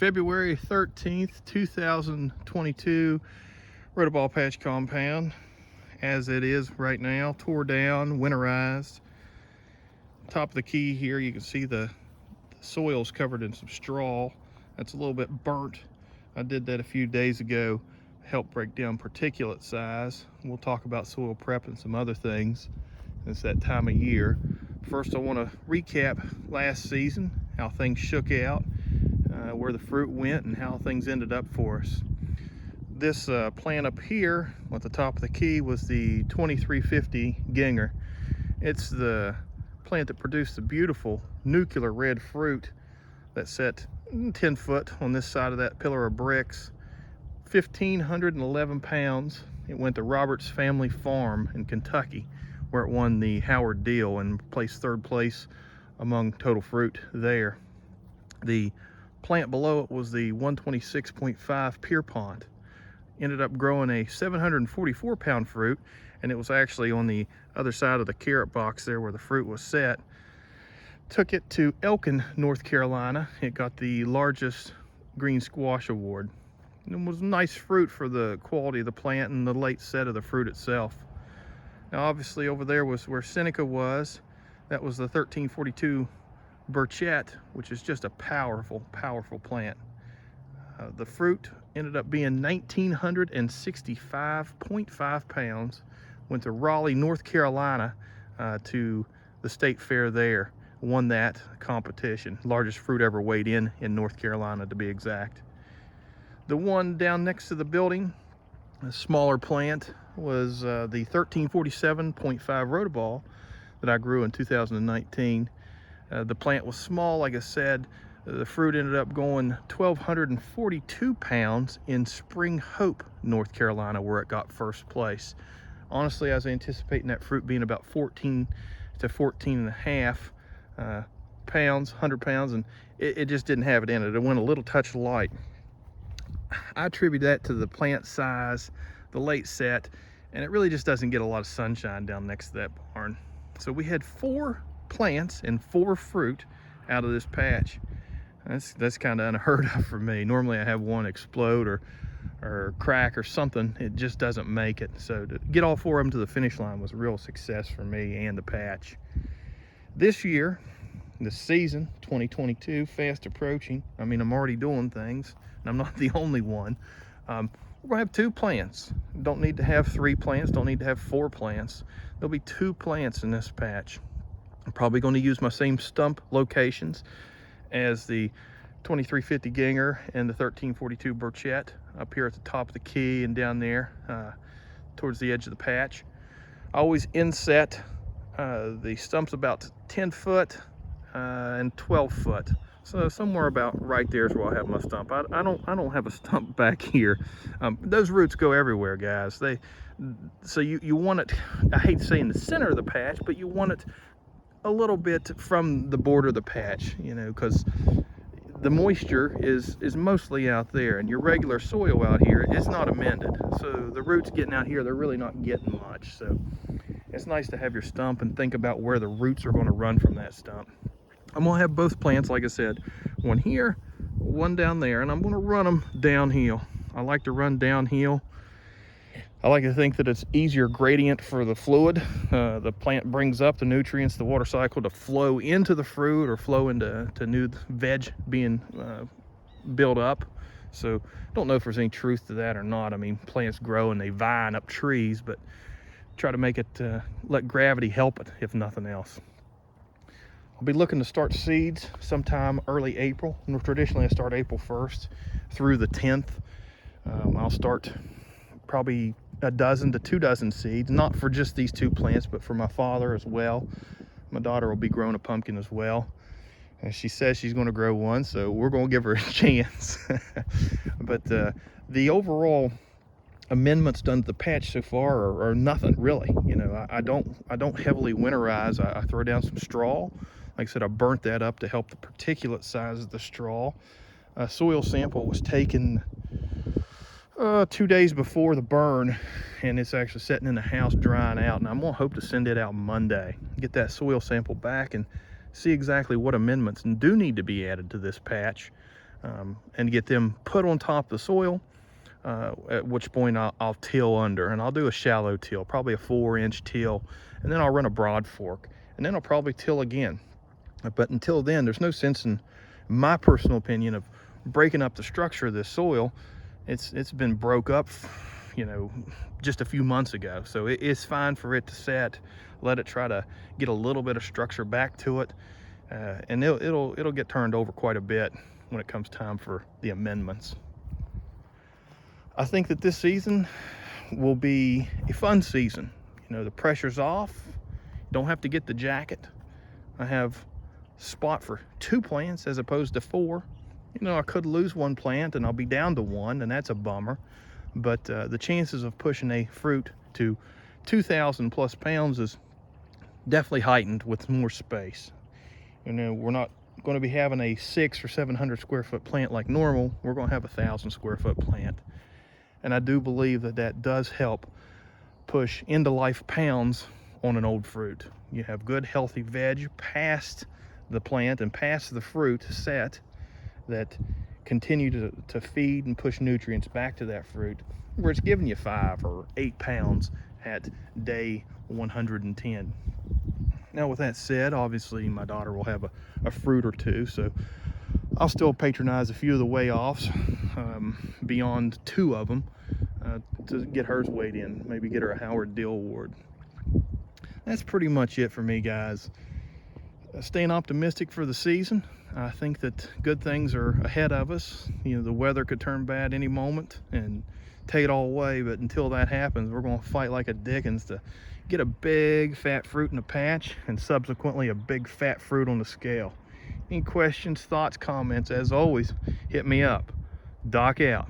February 13th, 2022, Rotoball Patch compound as it is right now, tore down, winterized. Top of the key here, you can see the soil's covered in some straw. That's a little bit burnt. I did that a few days ago, help break down particulate size. We'll talk about soil prep and some other things. It's that time of year. First, I want to recap last season, how things shook out, where the fruit went and how things ended up for us. This plant up here at the top of the key was the 2350 Ginger. It's the plant that produced the beautiful nuclear red fruit that set 10 foot on this side of that pillar of bricks. 1,511 pounds. It went to Roberts Family Farm in Kentucky, where it won the Howard Deal and placed third place among total fruit there. The plant below it was the 126.5 Pierpont. Ended up growing a 744 pound fruit, and it was actually on the other side of the carrot box there where the fruit was set. Took it to Elkin, North Carolina. It got the largest green squash award. It was nice fruit for the quality of the plant and the late set of the fruit itself. Now obviously over there was where Seneca was. That was the 1342 Burchett, which is just a powerful plant. The fruit ended up being 1,965.5 pounds. Went to Raleigh, North Carolina, to the state fair there. Won that competition. Largest fruit ever weighed in North Carolina, to be exact. The one down next to the building, a smaller plant, was the 1347.5 Rotoball that I grew in 2019. The plant was small, like I said. The fruit ended up going 1,242 pounds in Spring Hope, North Carolina, where it got first place. Honestly, I was anticipating that fruit being about 14 to 14 and a half pounds, 100 pounds, and it just didn't have it in it. It went a little touch light. I attribute that to the plant size, the late set, and it really just doesn't get a lot of sunshine down next to that barn. So we had 4 plants and 4 fruit out of this patch. That's kind of unheard of for me. Normally I have one explode or crack or something. It just doesn't make it. So to get all 4 of them to the finish line was a real success for me and the patch. This year, the season 2022, fast approaching. I mean, I'm already doing things, and I'm not the only one. We're gonna have 2 plants. Don't need to have 3 plants, don't need to have 4 plants. There'll be 2 plants in this patch. I'm probably going to use my same stump locations as the 2350 Ginger and the 1342 Burchett up here at the top of the key and down there towards the edge of the patch. I always inset the stumps about 10 foot and 12 foot. So somewhere about right there is where I have my stump. I don't have a stump back here. Those roots go everywhere, guys. So you want it, I hate to say in the center of the patch, but you want it a little bit from the border of the patch, you know, because the moisture is mostly out there, and your regular soil out here is not amended. So the roots getting out here, they're really not getting much. So it's nice to have your stump and think about where the roots are going to run from that stump. I'm going to have both plants, like I said, one here, one down there, and I'm going to run them downhill. I like to run downhill. I like to think that it's easier gradient for the fluid. The plant brings up the nutrients, the water cycle, to flow into the fruit or flow into new veg being built up. So don't know if there's any truth to that or not. I mean, plants grow and they vine up trees, but try to make it, let gravity help it, if nothing else. I'll be looking to start seeds sometime early April. And traditionally I start April 1st through the 10th. I'll start probably a dozen to 2 dozen seeds, not for just these 2 plants, but for my father as well. My daughter will be growing a pumpkin as well, and she says she's going to grow one, so we're going to give her a chance. But the overall amendments done to the patch so far are nothing really. You know, I don't heavily winterize. I throw down some straw. Like I said, I burnt that up to help the particulate size of the straw. A soil sample was taken 2 days before the burn, and it's actually sitting in the house drying out, and I'm gonna hope to send it out Monday, get that soil sample back and see exactly what amendments do need to be added to this patch. and get them put on top of the soil, at which point I'll till under, and I'll do a shallow till, probably a 4-inch till, and then I'll run a broad fork, and then I'll probably till again. But until then, there's no sense, in my personal opinion, of breaking up the structure of this soil. It's been broke up, you know, just a few months ago, so it's fine for it to set, let it try to get a little bit of structure back to it, and it'll get turned over quite a bit when it comes time for the amendments. I think that this season will be a fun season. You know, the pressure's off, don't have to get the jacket. I have spot for 2 plants as opposed to 4. You know, I could lose 1 plant and I'll be down to 1, and that's a bummer. But the chances of pushing a fruit to 2,000 plus pounds is definitely heightened with more space. You know, we're not going to be having a 600 or 700 square foot plant like normal. We're going to have a 1,000 square foot plant. And I do believe that that does help push end of life pounds on an old fruit. You have good healthy veg past the plant and past the fruit set that continue to feed and push nutrients back to that fruit, where it's giving you 5 or 8 pounds at day 110. Now, with that said, obviously my daughter will have a fruit or 2, so I'll still patronize a few of the weigh-offs, beyond 2 of them, to get hers weighed in, maybe get her a Howard Deal Award. That's pretty much it for me, guys. Staying optimistic for the season. I think that good things are ahead of us. You know, the weather could turn bad any moment and take it all away, but until that happens, we're going to fight like a Dickens to get a big fat fruit in the patch and subsequently a big fat fruit on the scale. Any questions, thoughts, comments, as always, hit me up. Doc out.